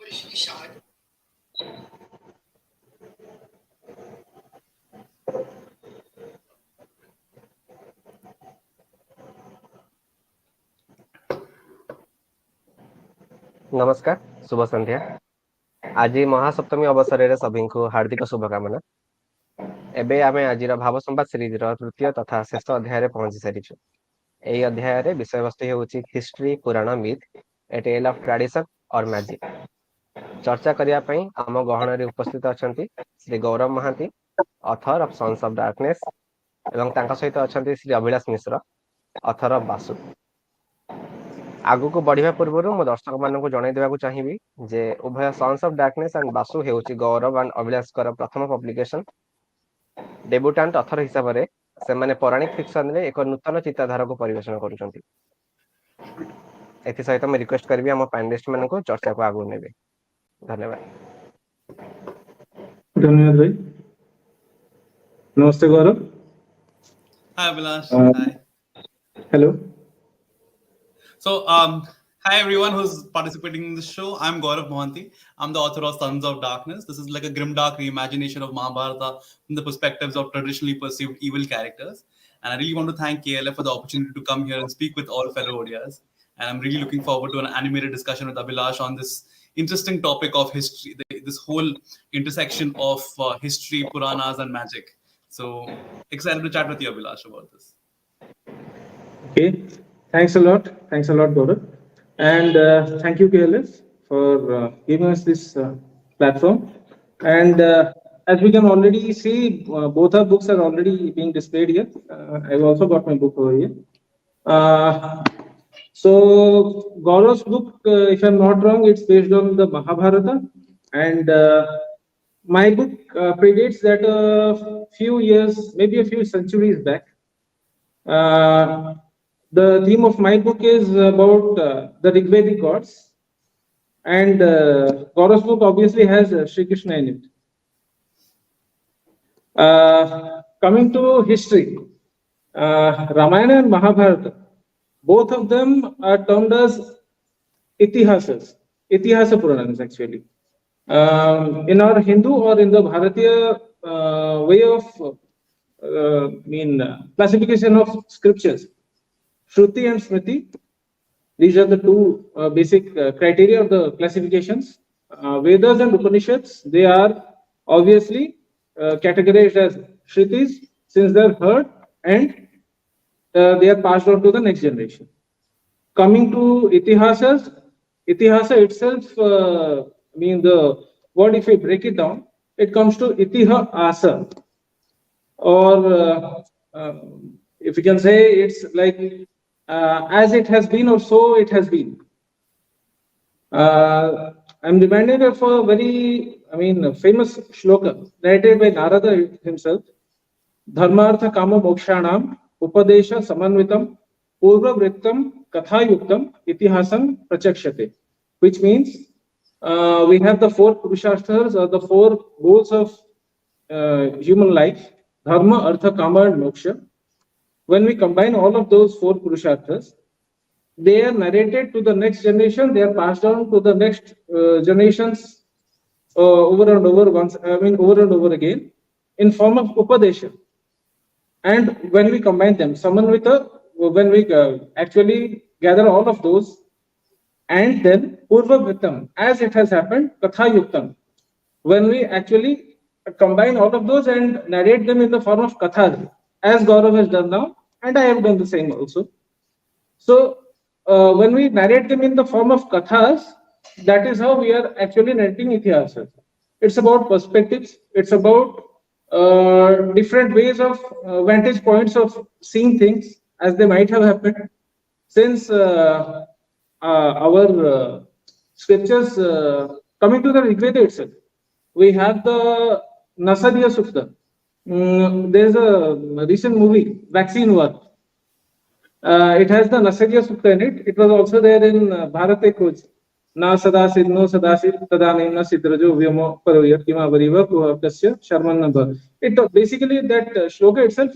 नमस्कार शुभ संध्या आज महासप्तमी अवसर सभी को हार्दिक शुभकामना एबे आमे आज भाव संवाद सीरीज तृतीय तथा शेष अध्याय पहुंची सारी यही अध्याय विषय वस्तु होची history Purana myth a tale of tradition और मैजिक चर्चा करिया पई आम गहन रे उपस्थित अछंती Shri Gaurav Mahanty author of sons of darkness एवं तांका सहित अछंती श्री अभिलाष मिश्र ऑथर ऑफ बासु आगु को बढ़िया पूर्व मो दर्शक मान को जणाई देवा चाहिए जे उभय sons of darkness and Basu हेउची गौरव एंड अभिलाष कर प्रथम पब्लिकेशन डेब्यूटेंट ऑथर हिसाब रे से माने पौराणिक फिक्शन रे एक नूतन चिंताधारा को परिवेषण करूछंती एथि सहित मैं रिक्वेस्ट करबी हम पैनलिस्ट मान को चर्चा को आगु नेबे धन्यवाद भाई नमस्ते गौरव Hi Abhilash. Hi. Hello. So hi everyone who's participating in this show. I'm Gaurav Mohanty. I'm the author of Sons of Darkness. This is like a grimdark reimagination of Mahabharata from the perspectives of traditionally perceived evil characters. And I really want to thank KLF for the opportunity to come here and speak with all fellow ODIs. And I'm really looking forward to an animated discussion with Abhilash on this interesting topic of history, this whole intersection of history, Puranas and magic. So excited to chat with you, Abhilash, about this. Okay. Thanks a lot, Gaurav. And thank you, KLF, for giving us this platform. And as we can already see, both our books are already being displayed here. I've also got my book over here. So Gaurav's book, if I'm not wrong, it's based on the Mahabharata. And my book predates that a few years, maybe a few centuries back. The theme of my book is about the Rigvedic gods, and Gaurav's book obviously has Sri Krishna in it. Coming to history, Ramayana and Mahabharata, both of them are termed as itihasas, itihasa Puranas actually. In our Hindu or in the Bharatiya way of classification of scriptures, Shruti and Smriti, these are the two basic criteria of the classifications. Vedas and Upanishads, they are obviously categorized as Shrutis since they are heard and they are passed on to the next generation. Coming to Itihasas, Itihasa itself, the word, if we break it down, it comes to Itiha Asa, or if you can say, it's like as it has been or so it has been. I'm reminded of a very, famous shloka narrated by Narada himself. Dharmartha kama mokshanam upadesha samanvitam purva vrittam kathayuktam itihasam prachakshate, which means we have the four purusharthas or the four goals of human life: dharma, artha, kama, and moksha. When we combine all of those four purusharthas, they are narrated to the next generation. They are passed on to the next generations over and over again in form of upadesha. And when we combine them, when we actually gather all of those, and then purva vritam, as it has happened, katha yuktam, when we actually combine all of those and narrate them in the form of kathas, as Gaurav has done now, and I have done the same also. So when we narrate them in the form of kathas, that is how we are actually narrating itihasas. It's about perspectives. It's about different ways of vantage points of seeing things as they might have happened. Since our scriptures, coming to the Rigveda itself, we have the Nasadiya Sukta. There's a recent movie, Vaccine War. It has the Nasadiya Sukta in it. It was also there in Bharate Khoj. Na sadasid no sadasid tadanim na sidrajo vyamo paroyat kima variva kuhakasya sharman nabha. It basically, that shloka itself,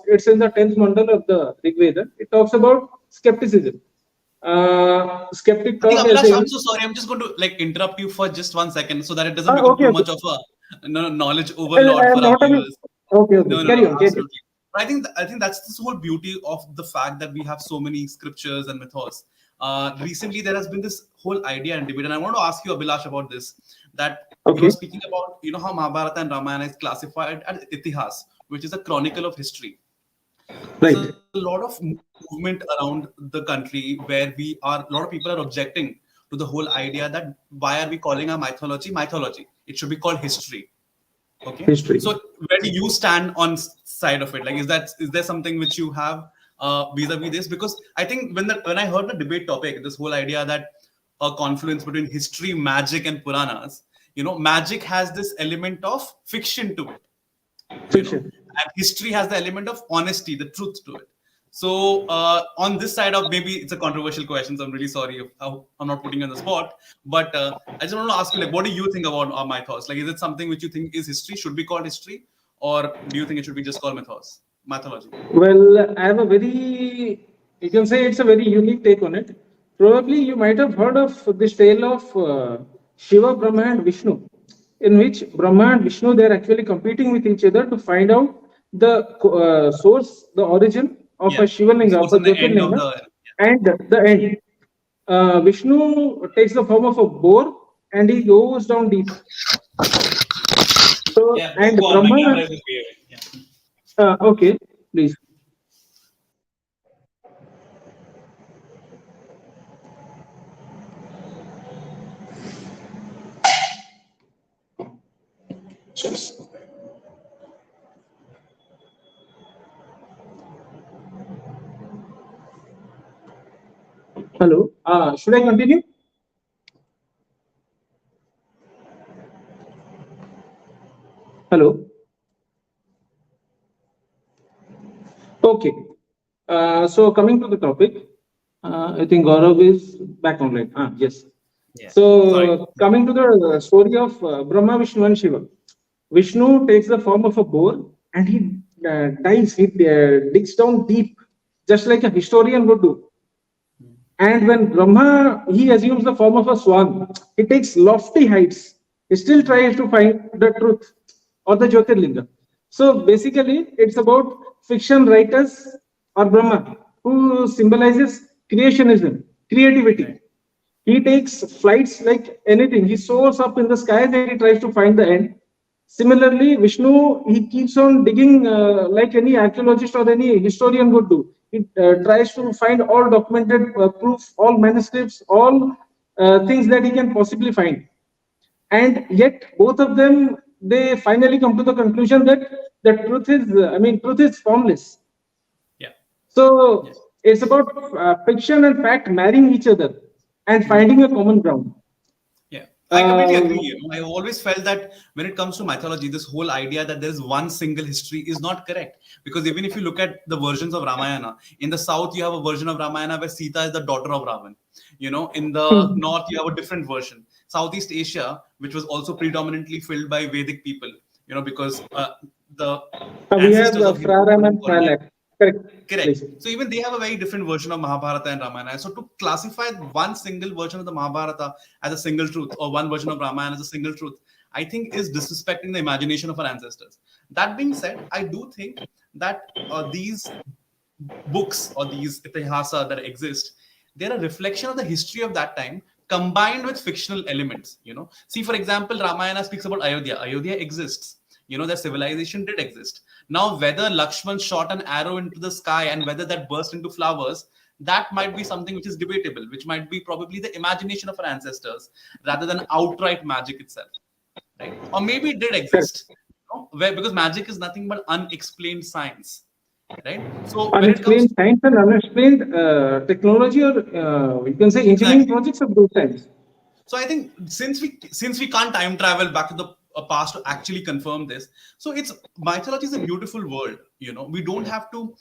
it's in the 10th mandal of the Rigveda. It talks about skepticism. skeptic I think talk as Abhilash, saying, I'm so sorry. I'm just going to like interrupt you for just 1 second so that it doesn't become okay, too okay. much of a knowledge I overload am for our not on. viewers. Okay, okay. No, no, Carry no, on, carry on. absolutely. But I think that's this whole beauty of the fact that we have so many scriptures and mythos. Recently, there has been this whole idea and debate, and I want to ask you, Abhilash, about this. That you were Okay, speaking about, how Mahabharata and Ramayana is classified as itihas, which is a chronicle of history. There's a right. lot of movement around the country where a lot of people are objecting to the whole idea that why are we calling our mythology? It should be called history. Okay, History. so where do you stand on side of it? Like, is there something which you have vis-a-vis this? Because I think when I heard the debate topic, this whole idea that a confluence between history, magic, and Puranas, magic has this element of fiction to it, Fiction. and history has the element of honesty, the truth to it. So on this side of, maybe it's a controversial question, so I'm really sorry if I'm not putting you on the spot, but I just want to ask you, like, what do you think about my thoughts? Like, is it something which you think is history, should be called history, or do you think it should be just called mythology? Well, I have a very, you can say it's a very unique take on it. Probably you might have heard of this tale of Shiva, Brahma, and Vishnu, in which Brahma and Vishnu they're actually competing with each other to find out the source, the origin of a Yeah, the Shivalinga, of source a and the end of Jyotirlinga, the, and the end. Vishnu takes the form of a boar and he goes down deep. So, yeah. Do and go on. My Brahma, camera is behaving. Yeah. okay, please. Hello. Should I continue? Hello. Okay. So coming to the topic, I think Gaurav is back online. Yes. Yeah. Sorry. So coming to the story of Brahma, Vishnu, and Shiva. Vishnu takes the form of a boar and he dives, he digs down deep, just like a historian would do. And when Brahma, he assumes the form of a swan, he takes lofty heights. He still tries to find the truth or the Jyotirlinga. So basically, it's about fiction writers or Brahma, who symbolizes creationism, creativity. Right. He takes flights like anything. He soars up in the skies and he tries to find the end. Similarly, Vishnu, he keeps on digging like any archaeologist or any historian would do. He tries to find all documented proof, all manuscripts, all things that he can possibly find. And yet, both of them, they finally come to the conclusion that the truth is, truth is formless. Yeah. So Yes. it's about fiction and fact marrying each other and finding a common ground. Yeah, I completely agree. Um, I always felt that when it comes to mythology, this whole idea that there is one single history is not correct. Because even if you look at the versions of Ramayana, in the south you have a version of Ramayana where Sita is the daughter of Ravan. In the north you have a different version. Southeast Asia, which was also predominantly filled by Vedic people, because the we have ancestors of Hindu Praram were and called. Pralak. Correct. Correct. Please. So even they have a very different version of Mahabharata and Ramayana. So to classify one single version of the Mahabharata as a single truth, or one version of Ramayana as a single truth, I think is disrespecting the imagination of our ancestors. That being said, I do think that these books or these itihasa that exist, they're a reflection of the history of that time combined with fictional elements. See, for example, Ramayana speaks about Ayodhya exists. Their civilization did exist. Now, whether Lakshman shot an arrow into the sky and whether that burst into flowers, that might be something which is debatable, which might be probably the imagination of our ancestors rather than outright magic itself, right? Or maybe it did Correct. exist, because magic is nothing but unexplained science, right? So when it comes Unexplained to, science and unexplained technology, or you can say engineering exactly. projects of those times. So I think since we can't time travel back to the past to actually confirm this, so it's mythology is a beautiful world. We don't have to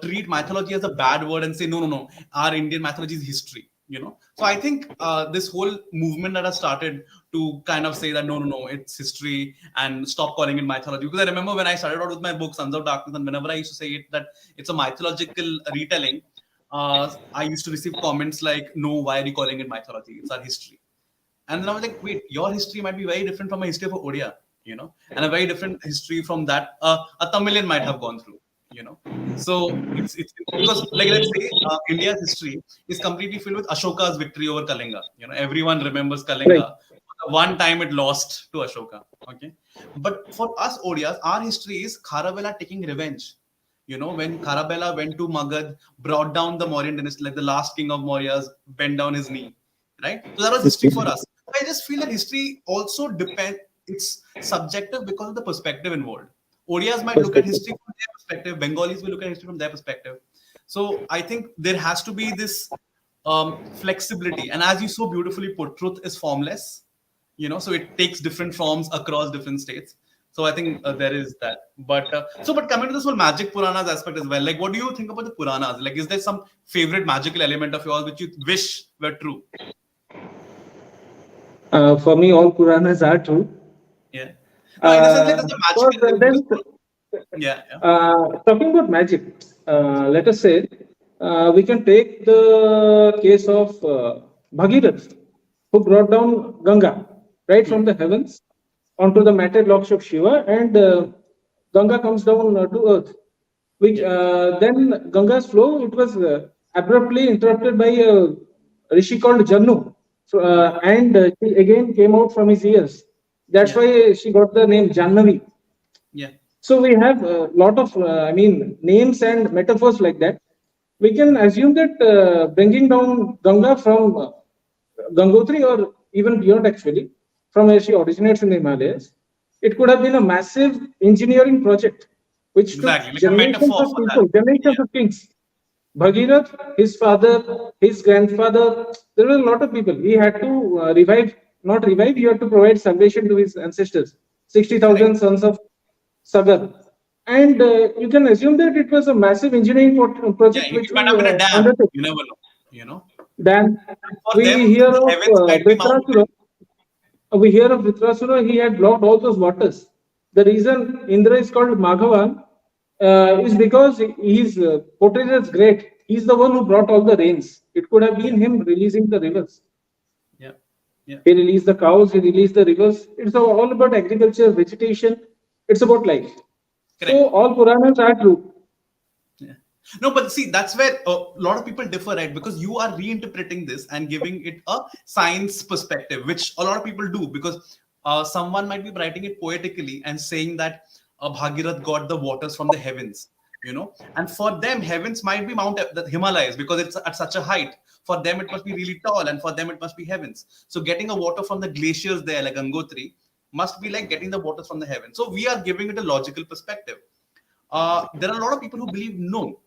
treat mythology as a bad word and say no, no, no. Our Indian mythology is history. So I think this whole movement that has started to kind of say that no, no, no, it's history and stop calling it mythology. Because I remember when I started out with my book Sons of Darkness, and whenever I used to say it that it's a mythological retelling, I used to receive comments like, "No, why are you calling it mythology? It's our history." And then I was like, wait, your history might be very different from a history of Odia, and a very different history from that a Tamilian might have gone through, you know. So it's because, like, let's say India's history is completely filled with Ashoka's victory over Kalinga. Everyone remembers Right. Kalinga. The one time it lost to Ashoka. Okay, but for us Odias, our history is Kharavela taking revenge. When Kharabela went to Magad, brought down the Mauryan dynasty, like the last king of Mauryas, bent down his knee, right? So that was history for us. I just feel that history also depends. It's subjective because of the perspective involved. Odias might look at Perspective. history from their perspective. Bengalis will look at history from their perspective. So I think there has to be this flexibility. And as you so beautifully put, truth is formless. So it takes different forms across different states. So I think there is that. But coming to this whole magic Puranas aspect as well, like, what do you think about the Puranas? Like, is there some favorite magical element of yours which you wish were true? For me, all Puranas are true. Yeah. No, in a sense, like, there's a Because magical element. then, Yeah, yeah. talking about magic, let us say we can take the case of Bhagirath, who brought down Ganga right from the heavens onto the matted locks of Shiva, and Ganga comes down to earth. Which then Ganga's flow, it was abruptly interrupted by a rishi called Jannu, and she again came out from his ears. That's Yeah. why she got the name Jannavi. Yeah. So we have a lot of, names and metaphors like that. We can assume that bringing down Ganga from Gangotri, or even beyond actually, from where she originates in the Himalayas, it could have been a massive engineering project which took Exactly. Like a generations metaphor of for that. people, generations Yeah. of kings. Bhagirath, his father, his grandfather, there were a lot of people. He had to not revive, he had to provide salvation to his ancestors, 60,000 Correct. sons of Sagar. And you can assume that it was a massive engineering Yeah. project It which might we have been a dam. undertook. You never know. You know. Then And for we them, hear the of heavens might be Vritrasura. mountains. He had blocked all those waters. The reason Indra is called Maghavan is because he is portrayed as great. He's the one who brought all the rains. It could have Yeah. been him releasing the rivers. Yeah. Yeah. He released the cows, he released the rivers. It's all about agriculture, vegetation. It's about life. So Correct. all Puranas are true. Yeah. No, but see, that's where a lot of people differ, right? Because you are reinterpreting this and giving it a science perspective, which a lot of people do. Because someone might be writing it poetically and saying that Bhagirath got the waters from the heavens, and for them, heavens might be the Himalayas because it's at such a height. For them, it must be really tall, and for them, it must be heavens. So, getting a water from the glaciers there, like Gangotri, must be like getting the waters from the heavens. So, we are giving it a logical perspective. There are a lot of people who believe no,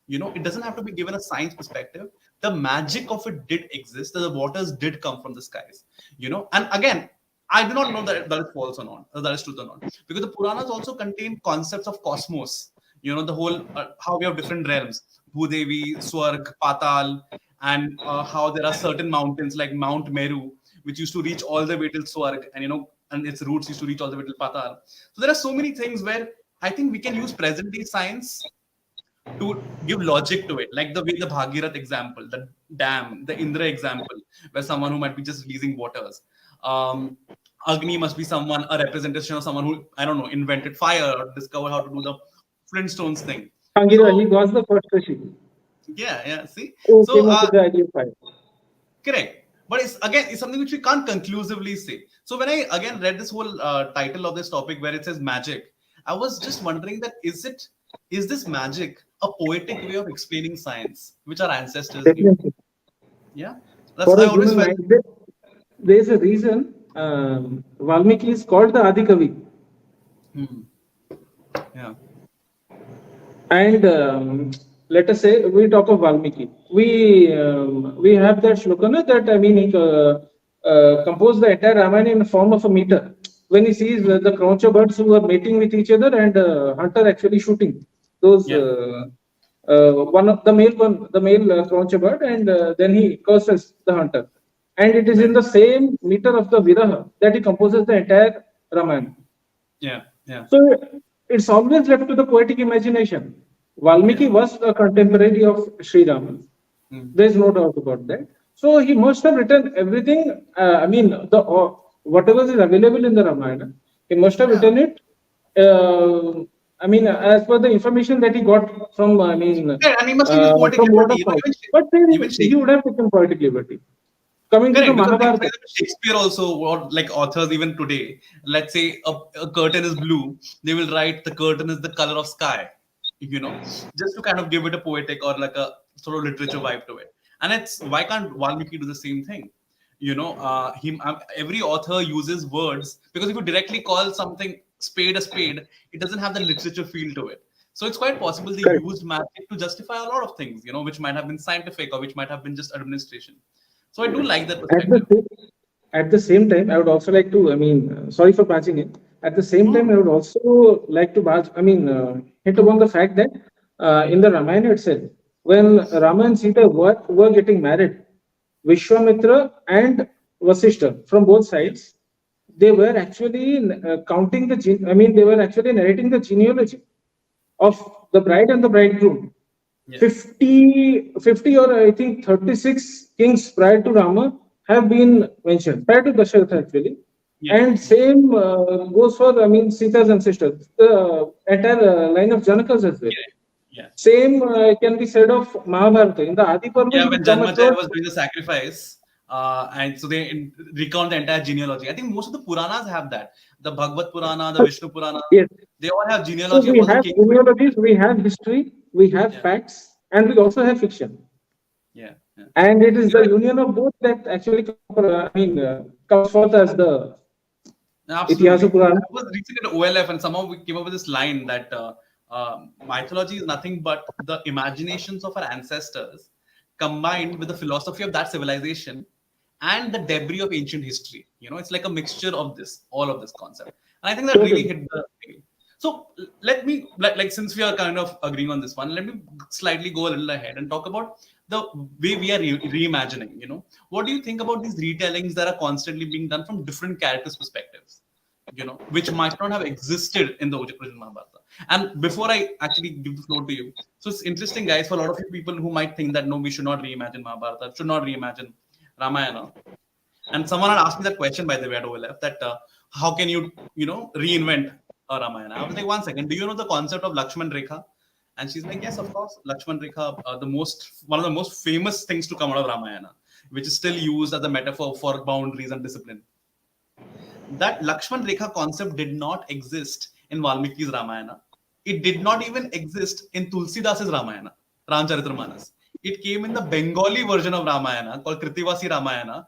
it doesn't have to be given a science perspective. The magic of it did exist, that the waters did come from the skies, and again, I do not know that is false or not, that is truth or not, because the Puranas also contain concepts of cosmos, the whole how we have different realms, Bhudevi, Swarg, Patal, and how there are certain mountains like Mount Meru which used to reach all the way till Swarg, and its roots used to reach all the way till Patal. So there are so many things where I think we can use present day science to give logic to it, like the way the Bhagirath example, the dam, the Indra example, where someone who might be just releasing waters. Agni must be a representation of someone who, I don't know, invented fire or discovered how to do the Flintstones thing. Angira, he So, was the first Rishi yeah, yeah, see? who So, came up with the idea of fire. correct. But it's something which we can't conclusively say. So when I again read this whole title of this topic where it says magic, I was just wondering that is this magic a poetic way of explaining science, which our ancestors knew? Definitely. Yeah, that's For I a always human felt. mind, there's a reason Valmiki is called the Adi Kavi. Hmm, yeah, And let us say we talk of Valmiki. We have that shlokana that he composed the entire Ramayana in the form of a meter. When he sees the croucher birds who are mating with each other and hunter actually shooting those yeah, one of the male croucher bird, and then he curses the hunter. And it is in right, the same meter of the Viraha that he composes the entire Ramayana. yeah, yeah, So it's always left to the poetic imagination. yeah, Valmiki was a contemporary of Sri Rama. There's no doubt about that. So he must have written everything. Whatever is available in the Ramayana, he must have Yeah. written it. As per the information that he got from, Yeah, and he must have used poetic from word liberty. of mouth. Even But then even he Shakespeare. would have taken poetic liberty. Coming to the Correct, because like for Mahabharata, example, Shakespeare also, or like authors even today, let's say a curtain is blue, they will write the curtain is the color of sky, just to kind of give it a poetic or like a sort of literature vibe to it. And it's why can't Valmiki do the same thing? Every author uses words because if you directly call something spade a spade, it doesn't have the literature feel to it. So it's quite possible they correct. used magic to justify a lot of things, which might have been scientific or which might have been just administration. So I do like that At the perspective. same, at the same time, I would also like to. Sorry for patching in. At the same time, Hmm. I would also like to hit upon the fact that in the Ramayana itself, when Rama and Sita were getting married, Vishwamitra and Vasishtha from both sides, they were actually counting the. They were actually narrating the genealogy of the bride and the bridegroom. Yeah. 50 or I think 36 kings prior to Rama have been mentioned, prior to Dasharatha actually. Yeah. And Yeah. same goes for, Sita's ancestors, the entire line of Janakas as well. Yeah. Yeah. Same can be said of Mahabharata. In the Adi Parva, Yeah. you will When come Janmajaya across. was doing the sacrifice, and so they recount the entire genealogy. I think most of the Puranas have that. The Bhagavad Purana, the Vishnu Purana, Yes. they all have So genealogy of we all the have kings. genealogies, we have history, we have Yeah. facts, and we also have fiction. Yeah. Yeah. And it is You know, the union of both that actually comes forth as the Itihasa Absolutely. Purana. I was recently at OLF and somehow we came up with this line that mythology is nothing but the imaginations of our ancestors combined with the philosophy of that civilization and the debris of ancient history. It's like a mixture of all of this concept. And I think that really Totally. hit the nail. So let me, like, since we are kind of agreeing on this one, let me slightly go a little ahead and talk about the way we are reimagining. What do you think about these retellings that are constantly being done from different characters' perspectives? Which might not have existed in the original Mahabharata. And before I actually give the floor to you, so it's interesting, guys, for a lot of you people who might think that no, we should not reimagine Mahabharata, should not reimagine Ramayana. And someone had asked me that question, by the way, at OLF, that how can reinvent Ramayana? I was like, one second, do you know the concept of Lakshman Rekha? And she's like, yes, of course, Lakshman Rekha, one of the most famous things to come out of Ramayana, which is still used as a metaphor for boundaries and discipline. That Lakshman Rekha concept did not exist in Valmiki's Ramayana. It did not even exist in Tulsidas's Ramayana, Ramcharitramanas. It came in the Bengali version of Ramayana called Kritivasi Ramayana,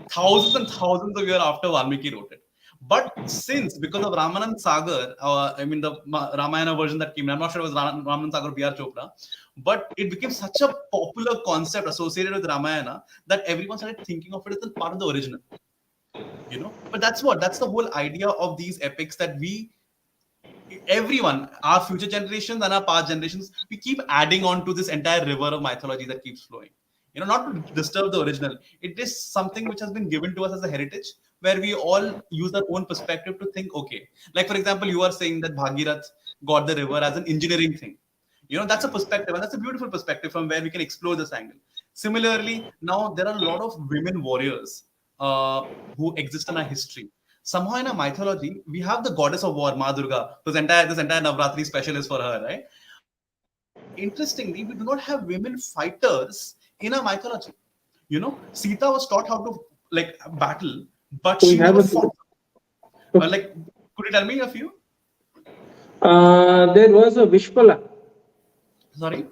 thousands and thousands of years after Valmiki wrote it. But since, because of Ramanand Sagar, the Ramayana version that came, I'm not sure it was Ramanand Sagar or B.R. Chopra, but it became such a popular concept associated with Ramayana that everyone started thinking of it as a part of the original. But that's the whole idea of these epics, that everyone, our future generations and our past generations, we keep adding on to this entire river of mythology that keeps flowing, not to disturb the original. It is something which has been given to us as a heritage, where we all use our own perspective to think, okay, like for example, you are saying that Bhagirath got the river as an engineering thing. That's a perspective, and that's a beautiful perspective from where we can explore this angle. Similarly, now there are a lot of women warriors who exist in our history. Somehow in our mythology, we have the goddess of war, Ma Durga. This entire Navratri special is for her, right? Interestingly, we do not have women fighters in our mythology. Sita was taught how to like battle, but We she have never a. fought. Like, could you tell me a few? There was a Vishpala. Sorry.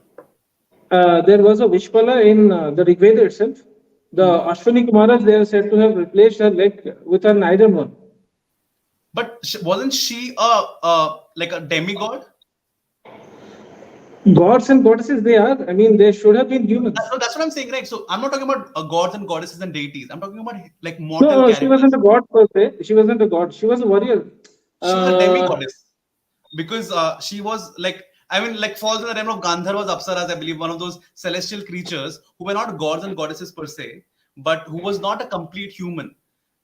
There was a Vishpala in the Rig Veda itself. The Hmm. Ashwini Kumaras, they are said to have replaced her leg with an iron one. But wasn't she like a demigod? Gods and goddesses, they are. They should have been humans. No, that's what I'm saying, right? So I'm not talking about gods and goddesses and deities. I'm talking about like No, mortal no, she wasn't characters. a god per se. She wasn't a god. She was a warrior. She was a Uh, demigoddess because she was like, I mean, like falls in the realm of Gandharvas, Apsaras, I believe, one of those celestial creatures who were not gods and goddesses per se, but who was not a complete human.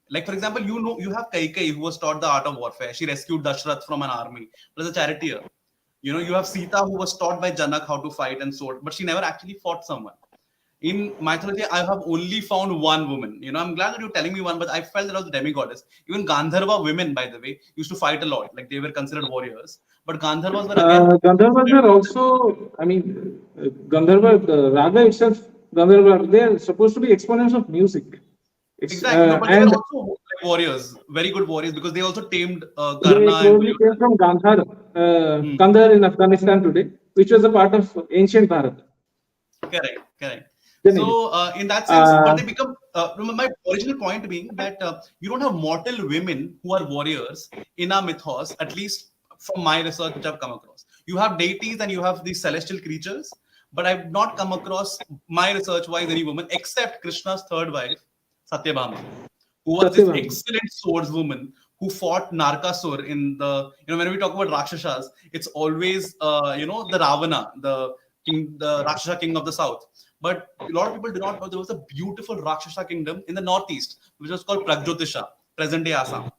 Like, for example, you have Kaikai, who was taught the art of warfare. She rescued Dashrath from an army, was a charioteer. You have Sita, who was taught by Janak how to fight and sword, but she never actually fought someone. In mythology, I have only found one woman. I'm glad that you're telling me one, but I felt that I was a demigoddess. Even Gandharva women, by the way, used to fight a lot. Like they were considered warriors. But Gandharvas were again Gandharvas are also, Gandharva, the raga itself, Gandharva, they are supposed to be exponents of music. It's exactly no, but they were and also like warriors, very good warriors because they also tamed they Karna and probably came Duryodhana. from Gandhar, Hmm. Kandahar in Afghanistan today, which was a part of ancient Bharat. Correct, correct. Then anyway, So, in that sense, but uh, they become. My original point being that you don't have mortal women who are warriors in our mythos, at least from my research, which I've come across. You have deities and you have these celestial creatures, but I've not come across my research wise any woman except Krishna's third wife, Satyabhama, who was this Satyabhama. excellent swordswoman who fought Narkasur in the, when we talk about Rakshasas, it's always, the Ravana, the king, the Rakshasa king of the south. But a lot of people do not know there was a beautiful Rakshasa kingdom in the northeast, which was called Pragjyotisha, present day Assam.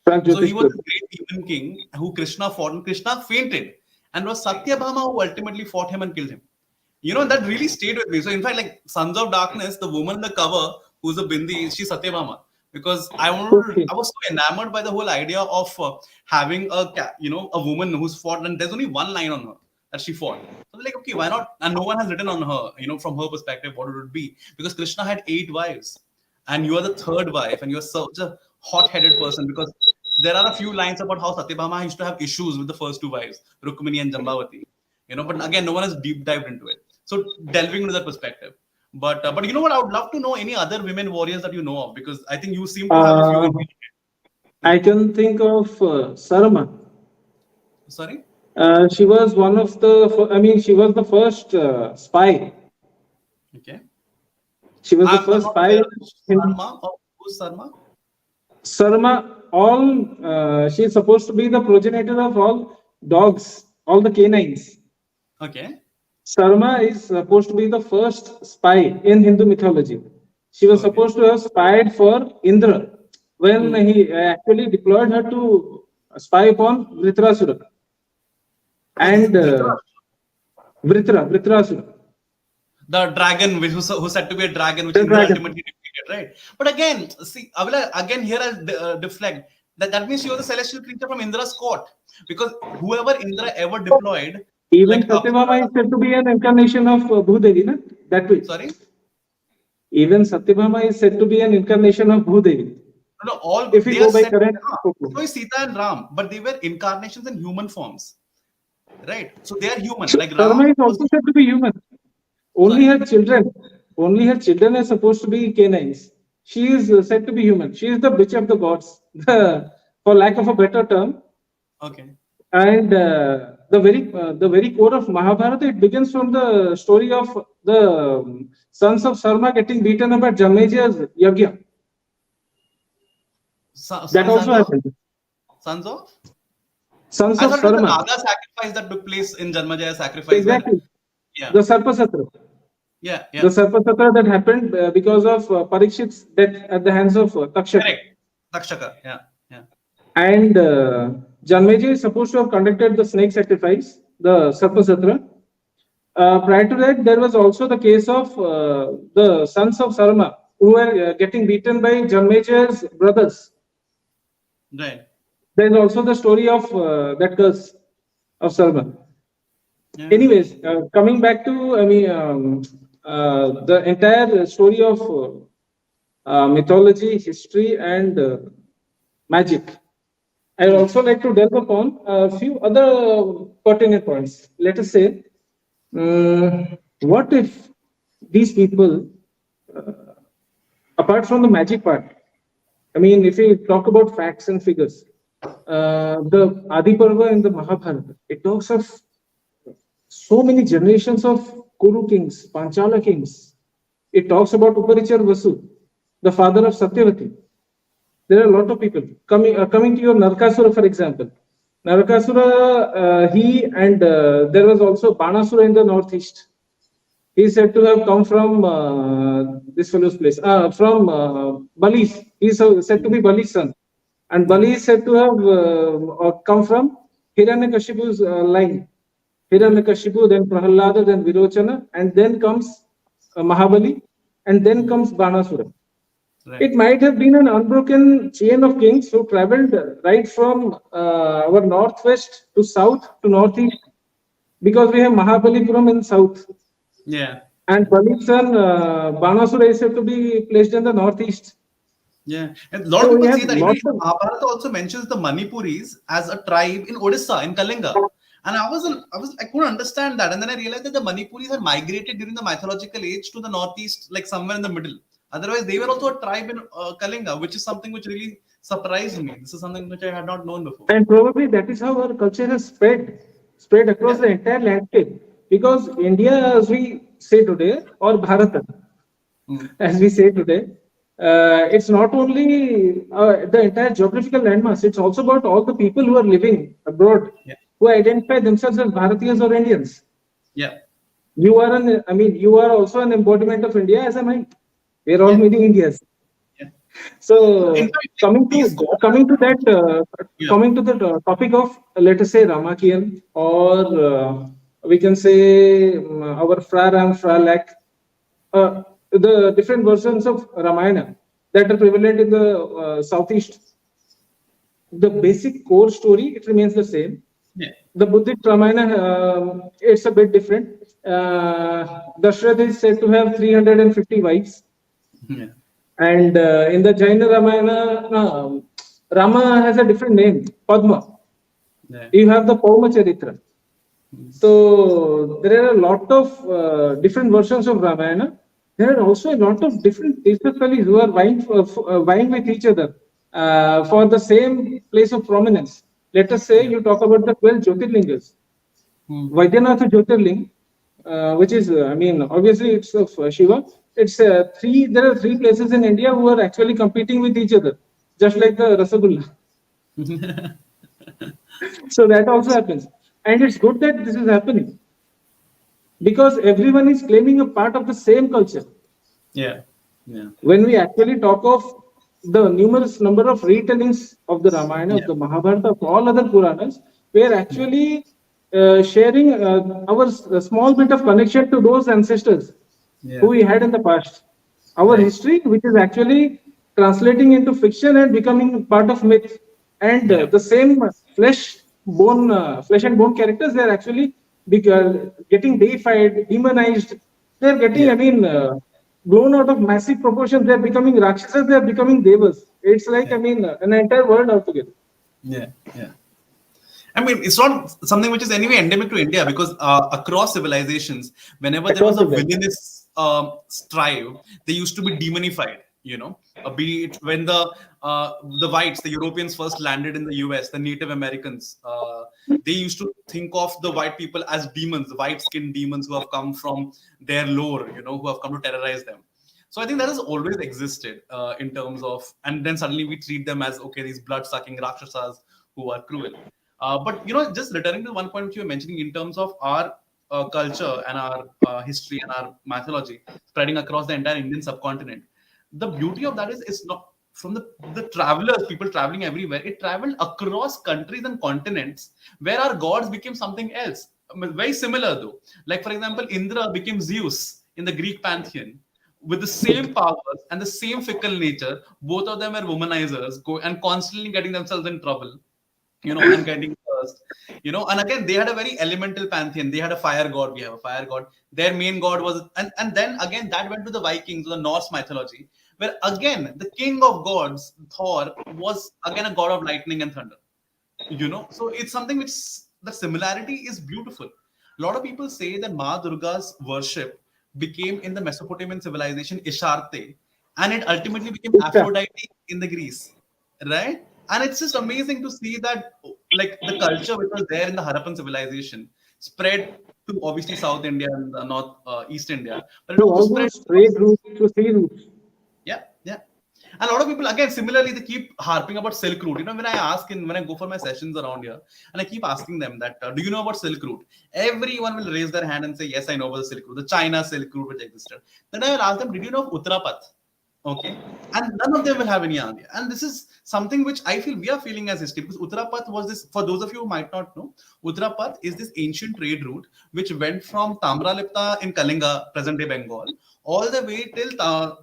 Frank So he Jyotish was Prabhu. a great demon king who Krishna fought, and Krishna fainted. And it was Satyabhama who ultimately fought him and killed him. That really stayed with me. So, in fact, like Sons of Darkness, the woman in the cover who's a bindi, she's Satyabhama. Because Okay. I was so enamored by the whole idea of having a woman who's fought, and there's only one line on her that she fought. So, I'm like, okay, why not? And no one has written on her, from her perspective, what it would be. Because Krishna had 8 wives, and you are the third wife, and you're such a hot-headed person because there are a few lines about how Satyabhama used to have issues with the first 2 wives, Rukmini and Jambavati. But again, no one has deep dived into it. So delving into that perspective. But you know what? I would love to know any other women warriors that you know of because I think you seem to have a few Uh, in mind. I Yeah. can think of Sarma. Sorry. She was one of the, she was the first spy. Okay. She was the I'm first not spy aware of in Sarma or who's Sarma. Sarma. She is supposed to be the progenitor of all dogs, all the canines. Okay. Sarma is supposed to be the first spy in Hindu mythology. She was Okay. supposed to have spied for Indra when Hmm. he actually deployed her to spy upon Dhritarashtra Oh, this is and Dhritarashtra, Dhritarashtra, the dragon who's said to be a dragon, which the Indra dragon. ultimately defeated, right? But again, see, Avila, again here I'll deflect that means she was a celestial creature from Indra's court because whoever Indra ever deployed, Even like Satyabhama is Apsara, said to be an incarnation of Bhudevi, na? That way. sorry. Even Satyabhama is said to be an incarnation of Bhudevi. No, no, all If we they are go by said. current So folklore. is Sita and Ram, but they were incarnations in human forms, right? So they are human. So Like Ram Sarma is was also said to be human. sorry. Only her children are supposed to be canines. She is said to be human. She is the bitch of the gods, for lack of a better term. Okay. And the very core of Mahabharata, it begins from the story of the sons of Sarma getting beaten up at Jameja's yagya. That Sorry, also happened. sons of. Sons I of thought it was the Sarma, Naga sacrifice that took place in Janmajaya sacrifice. Where, exactly. yeah, The Sarpasatra. yeah, The yeah. Sarpasatra that happened because of Parikshit's death at the hands of Takshaka. Correct. Takshaka. Yeah, yeah. And Janmeja is supposed to have conducted the snake sacrifice, the Sarpasatra. Prior to that, there was also the case of the sons of Sarma who were getting beaten by Janmeja's brothers. Right. There is also the story of that curse of Sarma. Yeah. Anyways, coming back to, the entire story of mythology, history, and magic. I would Hmm. also like to delve upon a few other pertinent points. Let us say, what if these people, apart from the magic part, if we talk about facts and figures, the Adi Parva in the Mahabharata, it talks of so many generations of Kuru kings, Panchala kings. It talks about Uparichar Vasu, the father of Satyavati. There are a lot of people coming to your Narakasura, for example. Narakasura, he and there was also Banasura in the northeast. He is said to have come from this fellow's place, from Bali's. He is said to be Bali's son. And Bali Okay. is said to have come from Hiranyakashipu's line. Okay. Hiranyakashipu, then Prahalada, then Virochana, and then comes Mahabali, and then comes Banasura. Right. It might have been an unbroken chain of kings who traveled right from our northwest to south to northeast, because we have Mahabalipuram in south, Yeah. and Bali's son Banasura is said to be placed in the northeast. Yeah, and a lot of So we people have say that lots of Mahabharata also mentions the Manipuris as a tribe in Odisha, in Kalinga. And I couldn't understand that. And then I realized that the Manipuris had migrated during the mythological age to the northeast, like somewhere in the middle. Otherwise, they were also a tribe in Kalinga, which is something which really surprised me. This is something which I had not known before. And probably that is how our culture has spread across Yeah. the entire landscape. Because India, as we say today, or Bharata, Mm. as we say today, it's not only the entire geographical landmass, it's also about all the people who are living abroad, Yeah. who identify themselves as Bharatiyas or Indians. Yeah. You are also an embodiment of India, as am I. We're all Yeah. many Indias. Yeah. In So fact, like, these gods are, yeah. coming to the topic of, let us say, Ramakian, or we can say our Fra Ram, Fra Lak, the different versions of Ramayana that are prevalent in the southeast. The basic core story, it remains the same. Yeah. The Buddhist Ramayana, it's a bit different. Dashrath is said to have 350 wives. Yeah. And in the Jaina Ramayana, Rama has a different name, Padma. Yeah. You have the Pauma Charitra. So there are a lot of different versions of Ramayana. There are also a lot of different Tirthastalis who are vying with each other for the same place of prominence. Let us say Yeah. you talk about the 12 Jyotirlingas. Hmm. Vaidyanath Jyotirling, which is, obviously it's of Shiva. It's three. There are three places in India who are actually competing with each other, just like the Rasagulla. So that also happens, and it's good that this is happening because everyone is claiming a part of the same culture. Yeah. Yeah. When we actually talk of the numerous number of retellings of the Ramayana, of Yeah. the Mahabharata, of all other Puranas, we are actually sharing our small bit of connection to those ancestors who Yeah. we had in the past. Our Right. history, which is actually translating into fiction and becoming part of myth, and Yeah. the same flesh and bone characters, they are actually getting deified, demonized. They are getting, Yeah. blown out of massive proportions. They are becoming rakshasas. They are becoming devas. It's like, Yeah. an entire world altogether. Yeah. Yeah. I mean, it's not something which is anyway endemic to India because across civilizations, whenever there was Across a the belt. villainous strive, they used to be demonified. Be it when the whites, the Europeans first landed in the U.S., the Native Americans, they used to think of the white people as demons, the white-skinned demons who have come from their lore, who have come to terrorize them. So I think that has always existed in terms of, and then suddenly we treat them as okay, these blood-sucking rakshasas who are cruel. But just returning to one point which you were mentioning in terms of our culture and our history and our mythology spreading across the entire Indian subcontinent, the beauty of that is it's not from the travelers, people traveling everywhere. It traveled across countries and continents where our gods became something else. Very similar though. Like for example, Indra became Zeus in the Greek pantheon with the same powers and the same fickle nature. Both of them were womanizers, go and constantly getting themselves in trouble, and getting cursed, and again they had a very elemental pantheon. They had a fire god, we have a fire god. Their main god was, and then again that went to the Vikings, the Norse mythology, where again the king of gods, Thor, was again a god of lightning and thunder. So it's something which the similarity is beautiful. A lot of people say that Ma Durga's worship became in the Mesopotamian civilization Isharte, and it ultimately became Yeah. Aphrodite in the Greece, right? And it's just amazing to see that like the culture which was there in the Harappan civilization spread to obviously South India and the North East India, but it So also all spread. those trade routes to sea routes. Yeah, yeah. And a lot of people, again, similarly, they keep harping about Silk Route. When I go for my sessions around here, and I keep asking them that, do you know about Silk Route? Everyone will raise their hand and say, yes, I know about the Silk Route, the China Silk Route which existed. Then I will ask them, did you know of Uttarapath? Okay. And none of them will have any idea. And this is something which I feel we are feeling as history, because Uttarapath was this, for those of you who might not know, Uttarapath is this ancient trade route which went from Tamralipta in Kalinga, present day Bengal, all the way till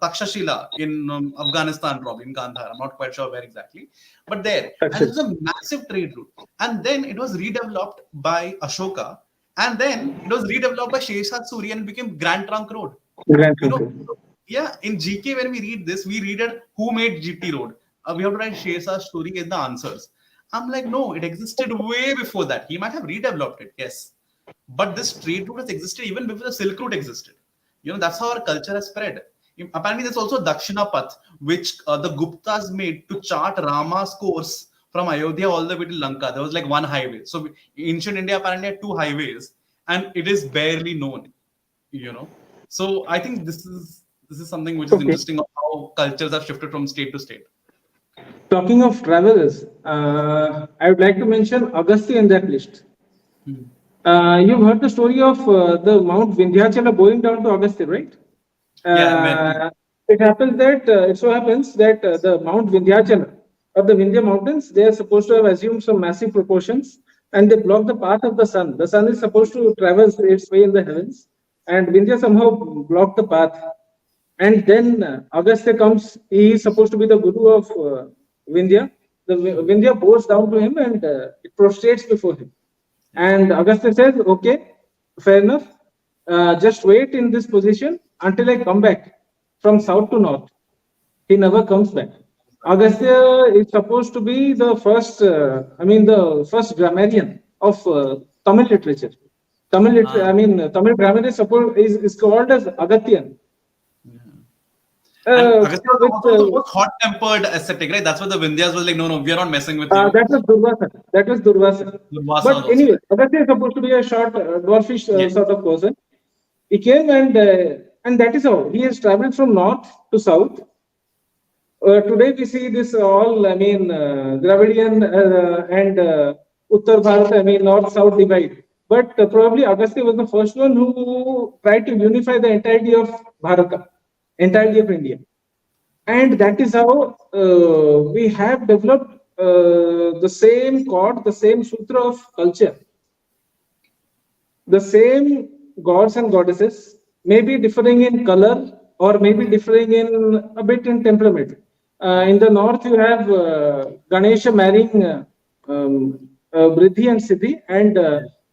Takshashila in Afghanistan, probably in Gandhar. I'm not quite sure where exactly, but there. And it Actually, was a massive trade route. And then it was redeveloped by Ashoka. And then it was redeveloped by Shesha Suri and it became Grand Trunk Road. Grand You know, Trunk. yeah, in GK, when we read this, we read it who made GT Road. We have to write Shesha Suri in the answers. I'm like, no, it existed way before that. He might have redeveloped it, yes. But this trade route has existed even before the Silk Route existed. That's how our culture has spread. Apparently, there's also Dakshina Path, which the Guptas made to chart Rama's course from Ayodhya all the way to Lanka. There was like one highway. So ancient India apparently had two highways, and it is barely known. You know, so I think this is something which is Okay. interesting of how cultures have shifted from state to state. Talking of travelers, I would like to mention Agastya in that list. Hmm. You've heard the story of the Mount Vindhyachala going down to Agastya, right? Yeah, when It so happens that the Mount Vindhyachala of the Vindhya mountains, they are supposed to have assumed some massive proportions, and they block the path of the sun. The sun is supposed to traverse its way in the heavens, and Vindhya somehow blocked the path. And then Agastya comes. He is supposed to be the guru of Vindhya. The Vindhya bows down to him and it prostrates before him. And Agastya says, "Okay, fair enough. Just wait in this position until I come back from south to north." He never comes back. Agastya is supposed to be the first, the first grammarian of Tamil literature. Tamil grammar is called as Agatyan. and Agastya was With also the most hot-tempered ascetic, right? That's what the Vindhyas was like, no, no, we are not messing with you. That was Durvasa. That was Durvasa. Durvasa was But also anyway, there. Agastya is supposed to be a short, dwarfish Yeah. sort of person. He came and that is how he has traveled from north to south. Today we see this all, Dravidian and Uttar Bharat, north-south divide. But probably Agastya was the first one who tried to unify the entirety of Bharata, entirety of India. And that is how we have developed the same chord, the same sutra of culture, the same gods and goddesses, maybe differing in color or maybe differing in a bit in temperament. In the north, you have Ganesha marrying Briddhi and Siddhi, and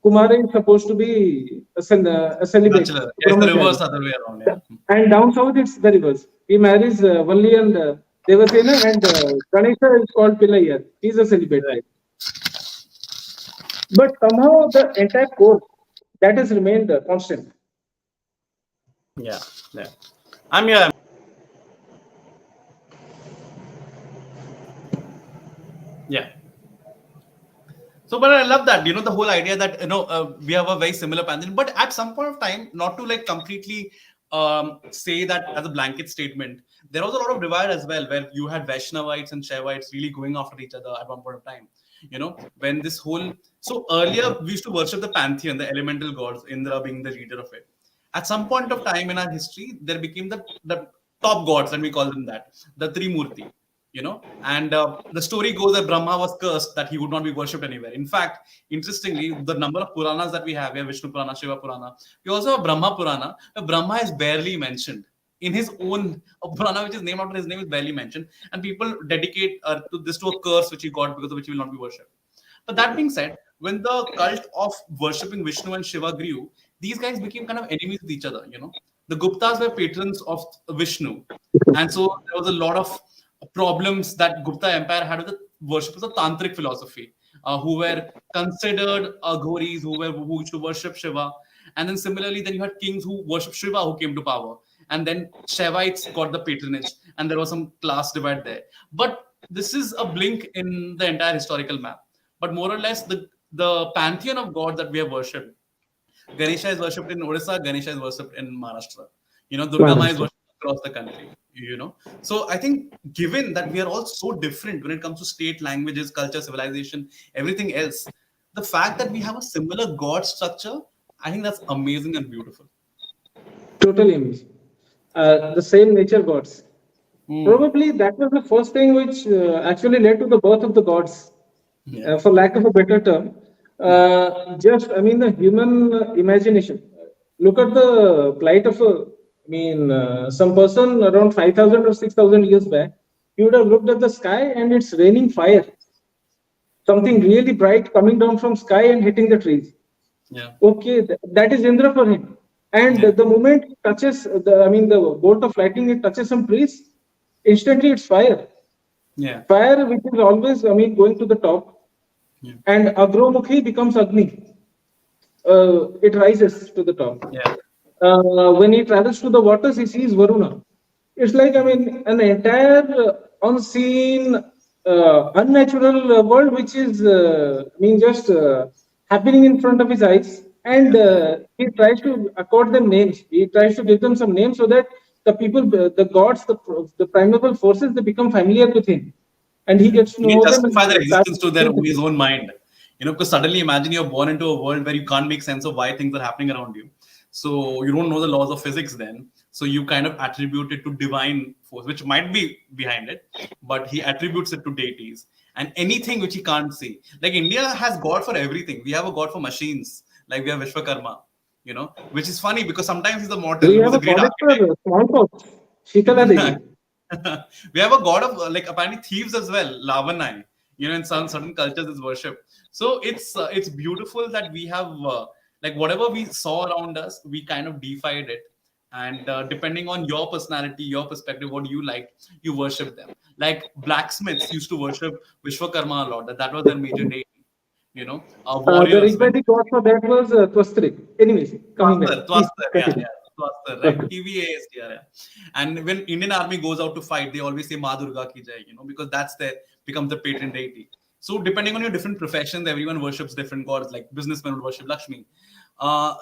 Kumara is supposed to be a celibate, Bachelor. a Yeah, it's the brahmachari. reverse other way around. Yeah. And down south, it's the reverse. He marries Valli and Devasena, and Ganesha is called Pilayar. He's a celibate Right. type. But somehow the entire course that has remained constant. Yeah. Yeah. I'm here. Yeah. So, but I love that, the whole idea that, we have a very similar pantheon, but at some point of time, not to like completely say that as a blanket statement, there was a lot of divide as well, where you had Vaishnavites and Shaivites really going after each other at one point of time. When this whole, so earlier we used to worship the pantheon, the elemental gods, Indra being the leader of it. At some point of time in our history, there became the top gods, and we call them that, the Trimurti. And the story goes that Brahma was cursed that he would not be worshipped anywhere. In fact, interestingly, the number of Puranas that we have, Vishnu Purana, Shiva Purana, we also have Brahma Purana, where Brahma is barely mentioned. In his own Purana, which is named after his name, is barely mentioned. And people dedicate to a curse which he got, because of which he will not be worshipped. But that being said, when the cult of worshipping Vishnu and Shiva grew, these guys became kind of enemies with each other. The Guptas were patrons of Vishnu. And so there was a lot of problems that Gupta Empire had with the worshippers of tantric philosophy, who were considered ghoris, who used to worship Shiva. And then similarly, then you had kings who worshipped Shiva who came to power. And then Shaivites got the patronage, and there was some class divide there. But this is a blink in the entire historical map. But more or less, the pantheon of gods that we have worshipped, Ganesha is worshipped in Odisha, Ganesha is worshipped in Maharashtra. Durga Ma is worshipped across the country. So I think, given that we are all so different when it comes to state, languages, culture, civilization, everything else, the fact that we have a similar god structure, I think that's amazing and beautiful. Totally amazing. The same nature gods. Probably that was the first thing which actually led to the birth of the gods, for lack of a better term. The human imagination. Look at the plight of some person around 5,000 or 6,000 years back, he would have looked at the sky and it's raining fire, something really bright coming down from sky and hitting the trees. Yeah. Okay, that is Indra for him. And Yeah. the moment it touches the bolt of lightning, it touches some trees, instantly it's fire. Yeah. Fire, which is always, going to the top, Yeah. and Agramukhi becomes Agni. It rises to the top. Yeah. When he travels to the waters, he sees Varuna. It's like, an entire unseen, unnatural world, which is, just happening in front of his eyes. And he tries to accord them names. He tries to give them some names so that the people, the gods, the primeval forces, they become familiar with him. And he gets to He know them and justify their starts existence to his own mind. Because suddenly imagine you're born into a world where you can't make sense of why things are happening around you. So you don't know the laws of physics then. So you kind of attribute it to divine force, which might be behind it, but he attributes it to deities and anything which he can't see. Like India has God for everything. We have a God for machines, like we have Vishwakarma, which is funny because sometimes he's a mortal We who's have a a great goddess for architect. smallpox, Shitala Devi. We have a god of like apparently thieves as well, Lavanai. In some certain cultures is worship. So it's beautiful that we have like whatever we saw around us, we kind of deified it, and depending on your personality, your perspective, what you like, you worship them. Like blacksmiths used to worship Vishwakarma a lot. That was their major deity. The Warriors when Rigvedic god for that was Twastrik. Anyways, coming back, please Twaster, yeah, continue. yeah, Twaster, right? TVASTR, yeah. And when Indian army goes out to fight, they always say Ma Durga ki jai, because that's their becomes the patron deity. So depending on your different professions, everyone worships different gods. Like businessmen would worship Lakshmi.